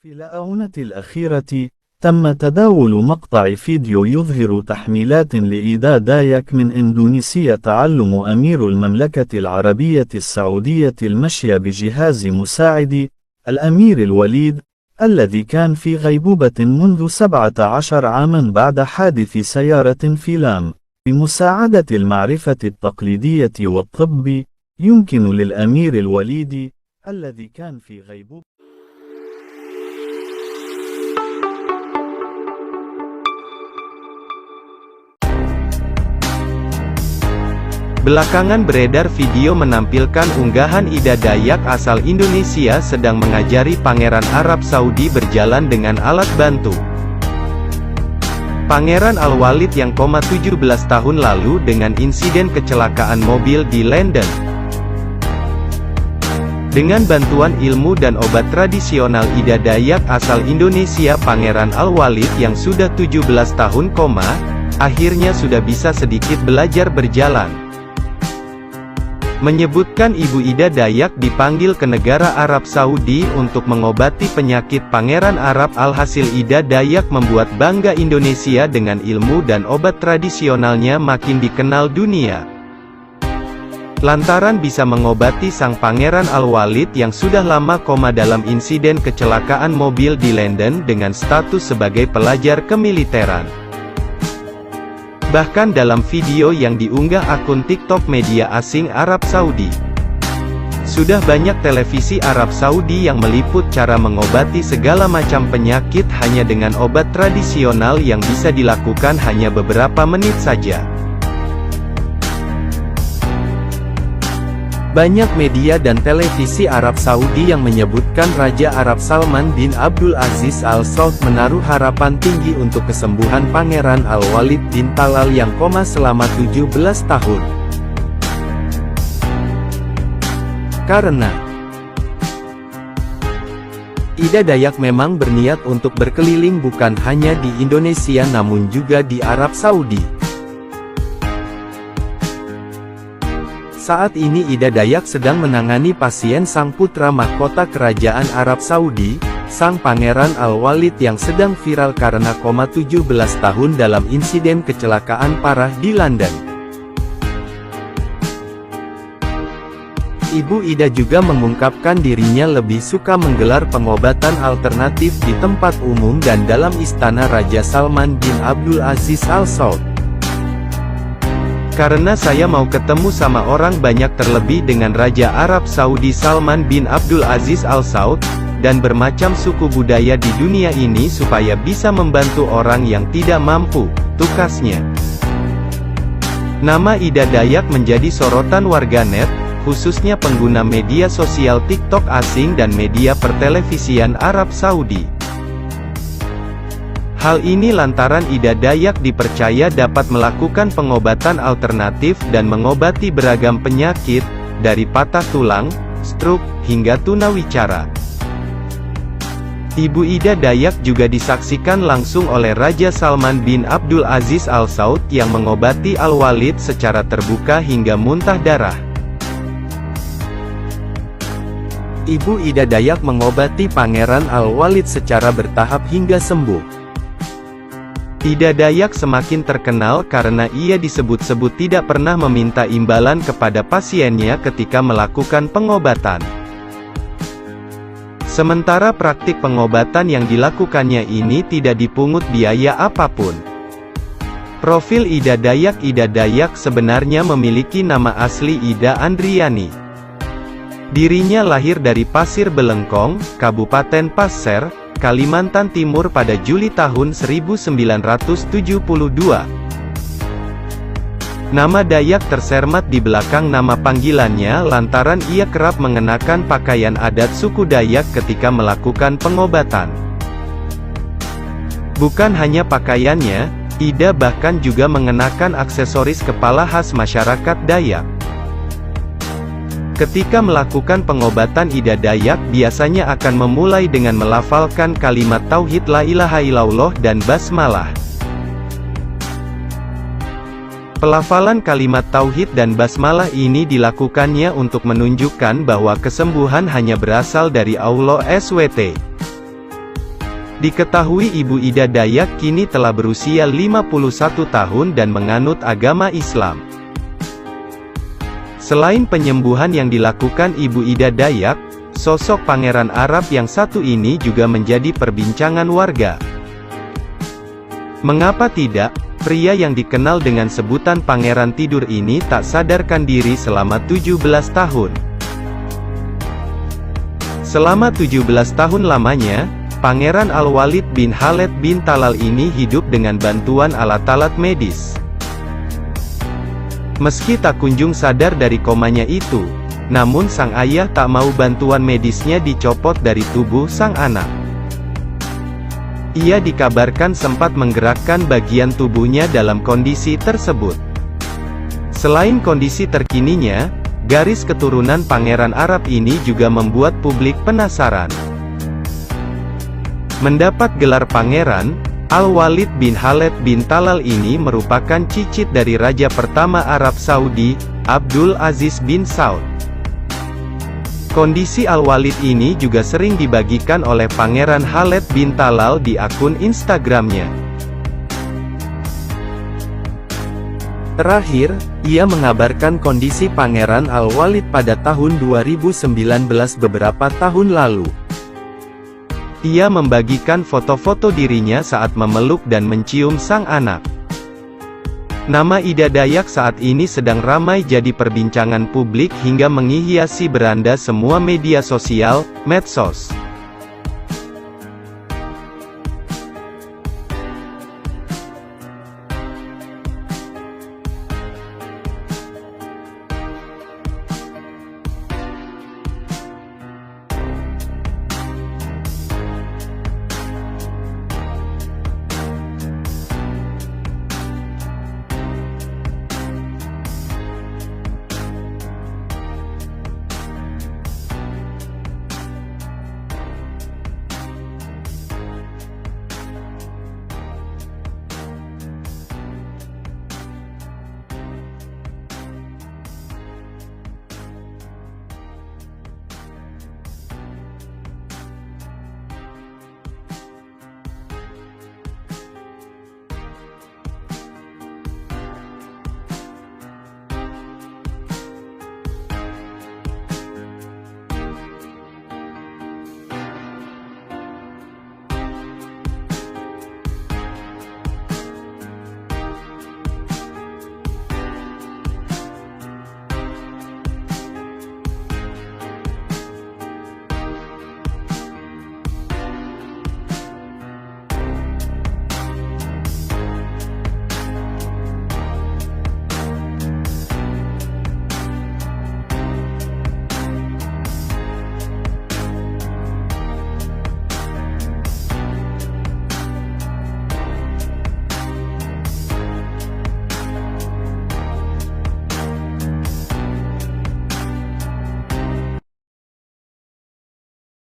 في الآونة الأخيرة، تم تداول مقطع فيديو يظهر تحميلات لإيدا دايك من إندونيسيا تعلم أمير المملكة العربية السعودية المشي بجهاز مساعد الأمير الوليد، الذي كان في غيبوبة منذ 17 عاما بعد حادث سيارة في لام. بمساعدة المعرفة التقليدية والطب، يمكن للأمير الوليد الذي كان في غيبوبة Belakangan beredar video menampilkan unggahan Ida Dayak asal Indonesia sedang mengajari Pangeran Arab Saudi berjalan dengan alat bantu. Pangeran Al-Walid yang 17 tahun lalu dengan insiden kecelakaan mobil di London. Dengan bantuan ilmu dan obat tradisional Ida Dayak asal Indonesia, Pangeran Al-Walid yang sudah 17 tahun, akhirnya sudah bisa sedikit belajar berjalan. Menyebutkan Ibu Ida Dayak dipanggil ke negara Arab Saudi untuk mengobati penyakit Pangeran Arab. Alhasil Ida Dayak membuat bangga Indonesia dengan ilmu dan obat tradisionalnya makin dikenal dunia. Lantaran bisa mengobati sang Pangeran Al-Walid yang sudah lama koma dalam insiden kecelakaan mobil di London dengan status sebagai pelajar kemiliteran. Bahkan dalam video yang diunggah akun TikTok media asing Arab Saudi, sudah banyak televisi Arab Saudi yang meliput cara mengobati segala macam penyakit hanya dengan obat tradisional yang bisa dilakukan hanya beberapa menit saja. Banyak media dan televisi Arab Saudi yang menyebutkan Raja Arab Salman bin Abdul Aziz Al Saud menaruh harapan tinggi untuk kesembuhan Pangeran Al-Walid bin Talal yang koma selama 17 tahun. Karena Ida Dayak memang berniat untuk berkeliling bukan hanya di Indonesia namun juga di Arab Saudi. Saat ini Ida Dayak sedang menangani pasien sang putra mahkota kerajaan Arab Saudi, sang Pangeran Al-Walid yang sedang viral karena koma 17 tahun dalam insiden kecelakaan parah di London. Ibu Ida juga mengungkapkan dirinya lebih suka menggelar pengobatan alternatif di tempat umum dan dalam istana Raja Salman bin Abdul Aziz Al Saud. Karena saya mau ketemu sama orang banyak terlebih dengan Raja Arab Saudi Salman bin Abdul Aziz Al Saud, dan bermacam suku budaya di dunia ini supaya bisa membantu orang yang tidak mampu, tukasnya. Nama Ida Dayak menjadi sorotan warganet, khususnya pengguna media sosial TikTok asing dan media pertelevisian Arab Saudi. Hal ini lantaran Ida Dayak dipercaya dapat melakukan pengobatan alternatif dan mengobati beragam penyakit, dari patah tulang, stroke, hingga tunawicara. Ibu Ida Dayak juga disaksikan langsung oleh Raja Salman bin Abdul Aziz Al Saud yang mengobati Al-Walid secara terbuka hingga muntah darah. Ibu Ida Dayak mengobati Pangeran Al-Walid secara bertahap hingga sembuh. Ida Dayak semakin terkenal karena ia disebut-sebut tidak pernah meminta imbalan kepada pasiennya ketika melakukan pengobatan. Sementara praktik pengobatan yang dilakukannya ini tidak dipungut biaya apapun. Profil Ida Dayak sebenarnya memiliki nama asli Ida Andriani. Dirinya lahir dari Pasir Belengkong, Kabupaten Pasir, Kalimantan Timur pada Juli tahun 1972. Nama Dayak tersermat di belakang nama panggilannya lantaran ia kerap mengenakan pakaian adat suku Dayak ketika melakukan pengobatan. Bukan hanya pakaiannya, Ida bahkan juga mengenakan aksesoris kepala khas masyarakat Dayak. Ketika melakukan pengobatan, Ida Dayak biasanya akan memulai dengan melafalkan kalimat tauhid la ilaha illallah dan basmalah. Pelafalan kalimat tauhid dan basmalah ini dilakukannya untuk menunjukkan bahwa kesembuhan hanya berasal dari Allah SWT. Diketahui Ibu Ida Dayak kini telah berusia 51 tahun dan menganut agama Islam. Selain penyembuhan yang dilakukan Ibu Ida Dayak, sosok pangeran Arab yang satu ini juga menjadi perbincangan warga. Mengapa tidak, pria yang dikenal dengan sebutan Pangeran Tidur ini tak sadarkan diri selama 17 tahun. Selama 17 tahun lamanya, Pangeran Al-Walid bin Khaled bin Talal ini hidup dengan bantuan alat-alat medis. Meski tak kunjung sadar dari komanya itu, namun sang ayah tak mau bantuan medisnya dicopot dari tubuh sang anak. Ia dikabarkan sempat menggerakkan bagian tubuhnya dalam kondisi tersebut. Selain kondisi terkininya, garis keturunan Pangeran Arab ini juga membuat publik penasaran. Mendapat gelar pangeran, Al-Walid bin Khaled bin Talal ini merupakan cicit dari Raja pertama Arab Saudi, Abdul Aziz bin Saud. Kondisi Al-Walid ini juga sering dibagikan oleh Pangeran Khaled bin Talal di akun Instagramnya. Terakhir, ia mengabarkan kondisi Pangeran Al-Walid pada tahun 2019 beberapa tahun lalu. Ia membagikan foto-foto dirinya saat memeluk dan mencium sang anak. Nama Ida Dayak saat ini sedang ramai jadi perbincangan publik hingga menghiasi beranda semua media sosial, medsos.